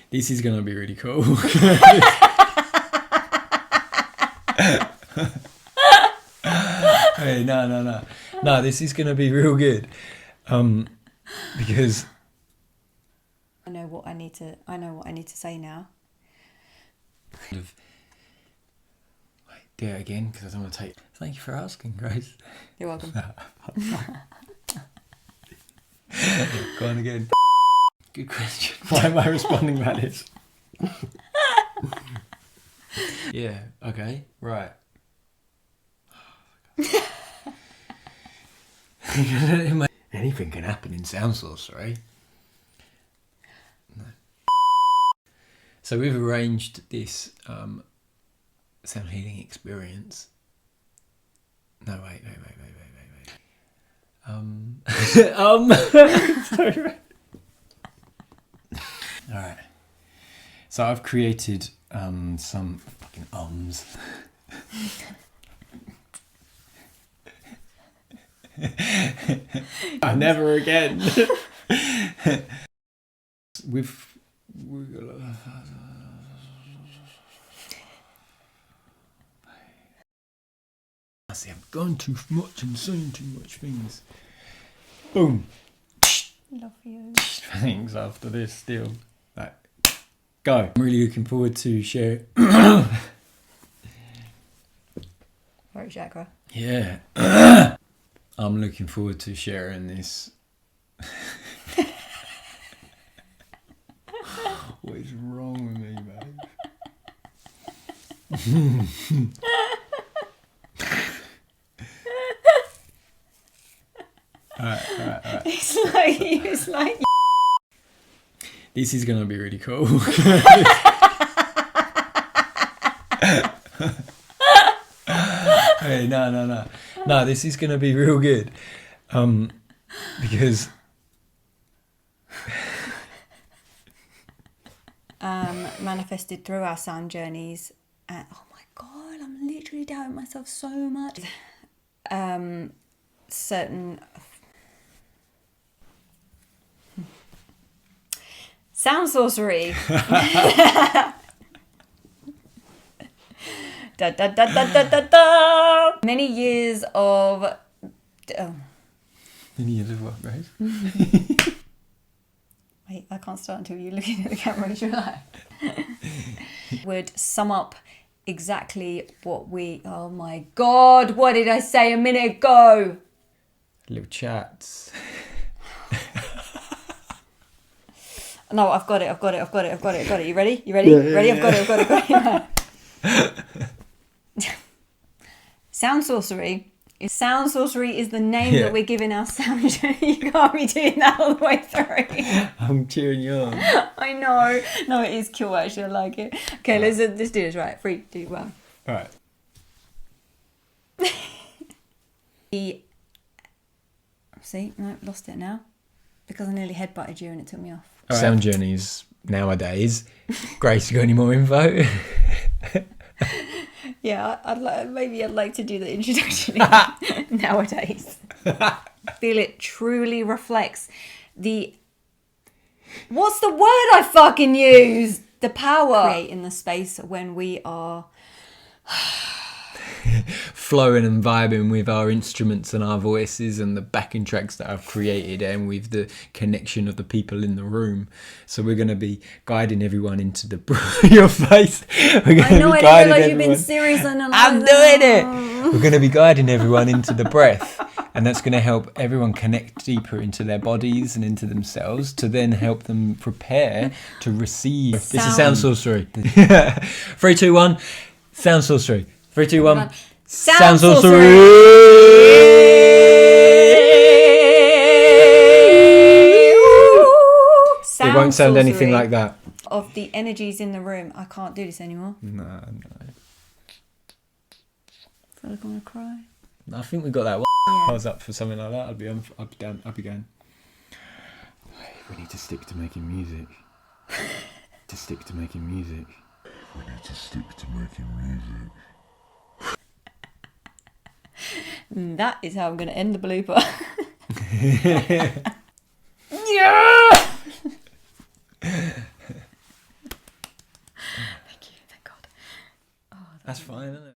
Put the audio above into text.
This is gonna be really cool. Hey, no, this is gonna be real good. Because I know what I need to say now. Wait, do it again because I don't want to take. Thank you for asking, Grace. You're welcome. Go on again. Good question. Why am I responding about this? Yeah. Okay. Right. Anything can happen in sound sorcery. No. So we've arranged this sound healing experience. No, wait. Sorry. All right. So I've created some fucking ums. Never again. I see I'm going too much and saying too much things. Boom. Love you. Things after this still. Like, go. I'm really looking forward to share. Throat chakra. Yeah. I'm looking forward to sharing this. What is wrong with me, babe? Alright. It's like. This is gonna be really cool. Hey, no, this is gonna be real good. Because manifested through our sound journeys. Oh my god, I'm literally doubting myself so much. Certain sound sorcery. Da, da, da, da, da, da, da. Many years of many years of what, right? Wait, I can't start until you're looking at the camera, should I? Would sum up exactly what we... Oh my god, what did I say a minute ago? Little chats. No, I've got it. You ready? Ready? I've got it. Sound sorcery. Sound sorcery is the name that we're giving our sound. You can't be doing that all the way through. I'm cheering you on. I know. No, it is cool actually. I like it. Okay, let's do this. Right, 3, 2, 1. All right. See, no, lost it now because I nearly headbutted you and it took me off. Right. Sound journeys nowadays. Grace, you got any more info? Yeah, I'd like to do the introduction nowadays. I feel it truly reflects the... What's the word I fucking used? The power in the space when we are... flowing and vibing with our instruments and our voices and the backing tracks that I've created and with the connection of the people in the room. So we're going to be guiding everyone into the... Your face. I know, I didn't realise you've been serious. I'm doing it. We're going to be guiding everyone into the breath. And that's going to help everyone connect deeper into their bodies and into themselves to then help them prepare to receive. This is sound sorcery. 3, 2, 1. Sound sorcery. 3, 2, 1. Sound sorcery. It won't sound anything like that. Of the energies in the room. I can't do this anymore. No. I feel like I'm gonna cry. I think we got that one. Yeah. If I was up for something like that, I'd be going. We need to stick to making music. That is how I'm going to end the blooper. Yeah! That's fine, isn't it?